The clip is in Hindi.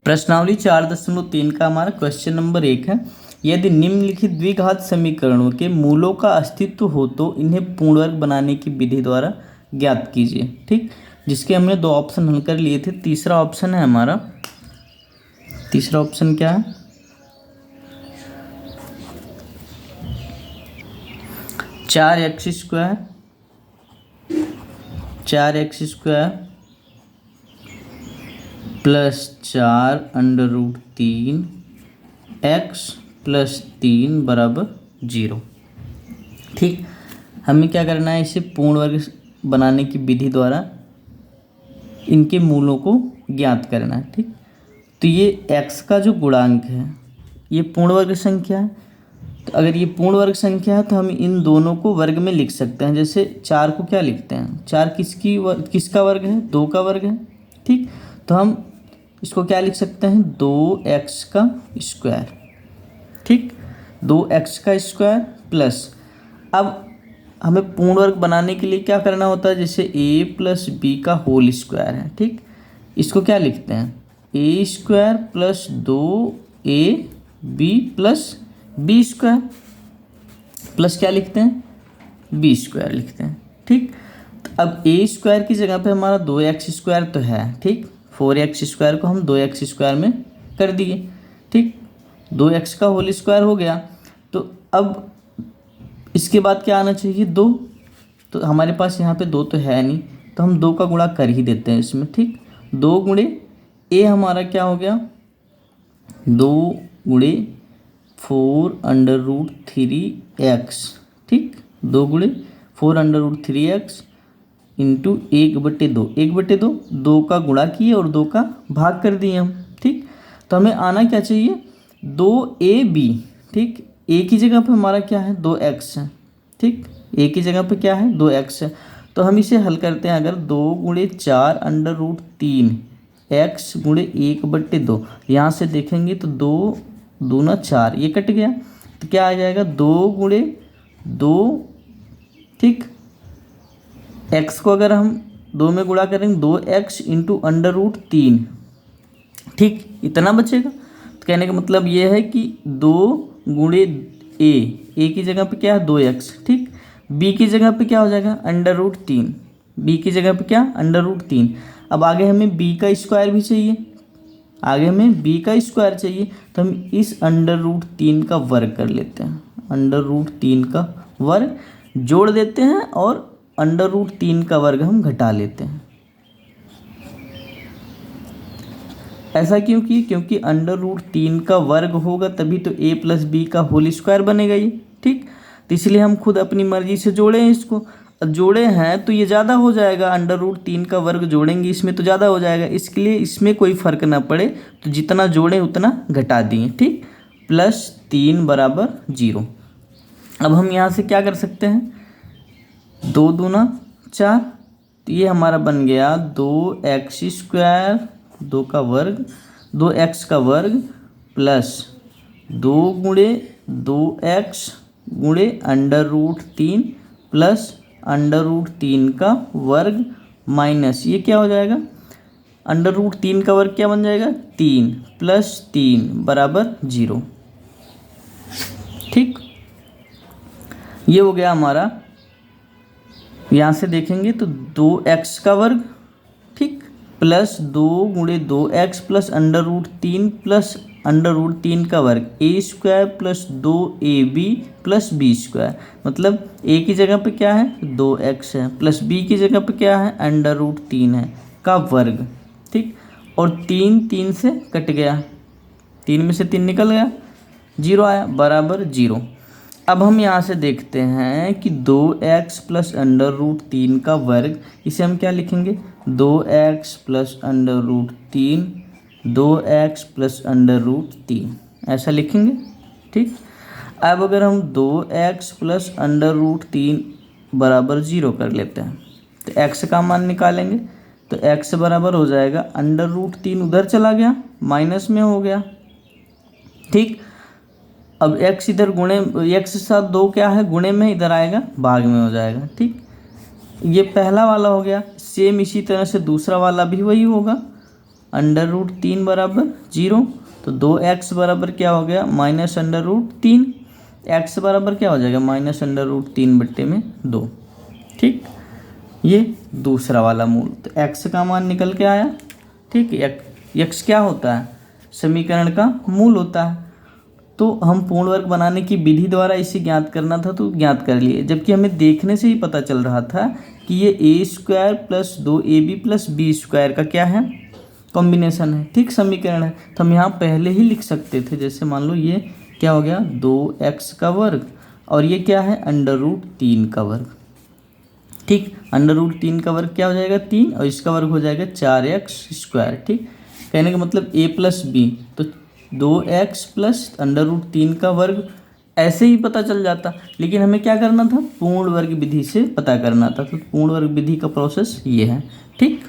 प्रश्नावली 4.3 का हमारा क्वेश्चन नंबर 1 है। यदि निम्नलिखित द्विघात समीकरणों के मूलों का अस्तित्व हो तो इन्हें पूर्ण वर्ग बनाने की विधि द्वारा ज्ञात कीजिए। ठीक, जिसके हमने दो ऑप्शन हल कर लिए थे। तीसरा ऑप्शन है हमारा, तीसरा ऑप्शन क्या है, चार x square plus 4√3 x plus 3 बराबर 0। ठीक, हमें क्या करना है, इसे पूर्ण वर्ग बनाने की विधि द्वारा इनके मूलों को ज्ञात करना है। ठीक, तो ये x का जो गुणांक है ये पूर्ण वर्ग संख्या है। तो अगर ये पूर्ण वर्ग संख्या है तो हम इन दोनों को वर्ग में लिख सकते हैं। जैसे 4 को क्या लिखते हैं, 4 किसका वर्ग है, 2 का वर्ग है। ठीक, तो हम इसको क्या लिख सकते हैं, 2x का स्क्वायर। ठीक, 2x का स्क्वायर प्लस, अब हमें पूर्ण वर्ग बनाने के लिए क्या करना होता है, जैसे a प्लस बी का होल स्क्वायर है। ठीक, इसको क्या लिखते हैं, a square plus 2ab plus b square plus क्या लिखते हैं, बी स्क्वायर लिखते हैं। ठीक, तो अब a स्क्वायर की जगह पे हमारा 2x स्क्वायर तो है। ठीक, 4x स्क्वायर को हम 2x स्क्वायर में कर दिए। ठीक, 2x का होल स्क्वायर हो गया। तो अब इसके बाद क्या आना चाहिए, 2। तो हमारे पास यहाँ पे 2 तो है नहीं, तो हम 2 का गुणा कर ही देते हैं इसमें। ठीक, 2 गुणे a हमारा क्या हो गया, 2 गुणे 4√3x। ठीक, 2 गुणे 4√3x इंटू 1/2, 1/2, 2 का गुणा किए और 2 का भाग कर दिए हम। ठीक, तो हमें आना क्या चाहिए, 2ab। ठीक, a की जगह पे हमारा क्या है, 2x है। ठीक, a की जगह पे क्या है, 2x है। तो हम इसे हल करते हैं, अगर 2 गुणे 4√3 x गुणे 1/2, यहाँ से देखेंगे तो 2 दूना 4, ये कट गया तो क्या आ जाएगा, 2 गुणे 2। ठीक, x को अगर हम 2 में गुणा करेंगे, 2x इंटू √3। ठीक, इतना बचेगा। तो कहने का मतलब ये है कि 2 गुणे a की जगह पे क्या है, 2x। ठीक, b की जगह पे क्या हो जाएगा, √3, b की जगह पे क्या, √3। अब आगे हमें b का स्क्वायर भी चाहिए, आगे हमें b का स्क्वायर चाहिए, तो हम इस √3 का वर्ग कर लेते हैं। √3 का वर्ग जोड़ देते हैं और √3 का वर्ग हम घटा लेते हैं। ऐसा क्यों किए, क्योंकि √3 का वर्ग होगा तभी तो a प्लस बी का होल स्क्वायर बनेगा ये। ठीक, तो इसलिए हम खुद अपनी मर्जी से जोड़े हैं इसको, जोड़े हैं तो ये ज़्यादा हो जाएगा, √3 का वर्ग जोड़ेंगे इसमें तो ज़्यादा हो जाएगा, इसके लिए इसमें कोई फ़र्क ना पड़े तो जितना जोड़ें उतना घटा दिए। ठीक, प्लस 3 बराबर 0। अब हम यहाँ से क्या कर सकते हैं, 2 दूना 4, तो ये हमारा बन गया 2x स्क्वायर, 2 का वर्ग, 2x का वर्ग प्लस 2 गुणे 2x गुणे √3 प्लस √3 का वर्ग माइनस ये क्या हो जाएगा, √3 का वर्ग क्या बन जाएगा, 3 प्लस 3 बराबर 0। ठीक, ये हो गया हमारा। यहाँ से देखेंगे तो 2x का वर्ग, ठीक, प्लस 2 गुणे 2x प्लस √3 प्लस √3 का वर्ग, a square plus 2ab plus b square. मतलब a की जगह पे क्या है, 2x है, प्लस b की जगह पे क्या है, √3 है का वर्ग। ठीक, और 3 से कट गया, 3 में से 3 निकल गया, 0 आया, बराबर 0। अब हम यहाँ से देखते हैं कि 2x प्लस √3 का वर्ग, इसे हम क्या लिखेंगे, 2x प्लस √3, 2x प्लस √3 ऐसा लिखेंगे। ठीक, अब अगर हम 2x प्लस √3 बराबर 0 कर लेते हैं तो x का मान निकालेंगे, तो x बराबर हो जाएगा, √3 उधर चला गया, माइनस में हो गया। ठीक, अब x इधर गुणे, x के साथ 2 क्या है, गुणे में, इधर आएगा भाग में हो जाएगा। ठीक, ये पहला वाला हो गया। सेम इसी तरह से दूसरा वाला भी वही होगा, अंडर रूट 3 बराबर 0, तो 2x बराबर क्या हो गया -√3, x बराबर क्या हो जाएगा -√3/2। ठीक, ये दूसरा वाला मूल, तो x का मान निकल के आया। ठीक, x क्या होता है, समीकरण का मूल होता है। तो हम पूर्ण वर्ग बनाने की विधि द्वारा इसे ज्ञात करना था तो ज्ञात कर लिए, जबकि हमें देखने से ही पता चल रहा था कि ये a² + 2ab + b² का क्या है, कॉम्बिनेशन है। ठीक, समीकरण है। तो हम यहाँ पहले ही लिख सकते थे, जैसे मान लो ये क्या हो गया 2x का वर्ग और ये क्या है अंडर रूट 3 का वर्ग। ठीक, अंडर रूट 3 का वर्ग क्या हो जाएगा 3 और इसका वर्ग हो जाएगा 4x²। ठीक, कहने का मतलब a + b, तो 2x + अंडर रूट 3 का वर्ग ऐसे ही पता चल जाता, लेकिन हमें क्या करना था, पूर्ण वर्ग विधि से पता करना था। तो पूर्ण वर्ग विधि का प्रोसेस ये है। ठीक।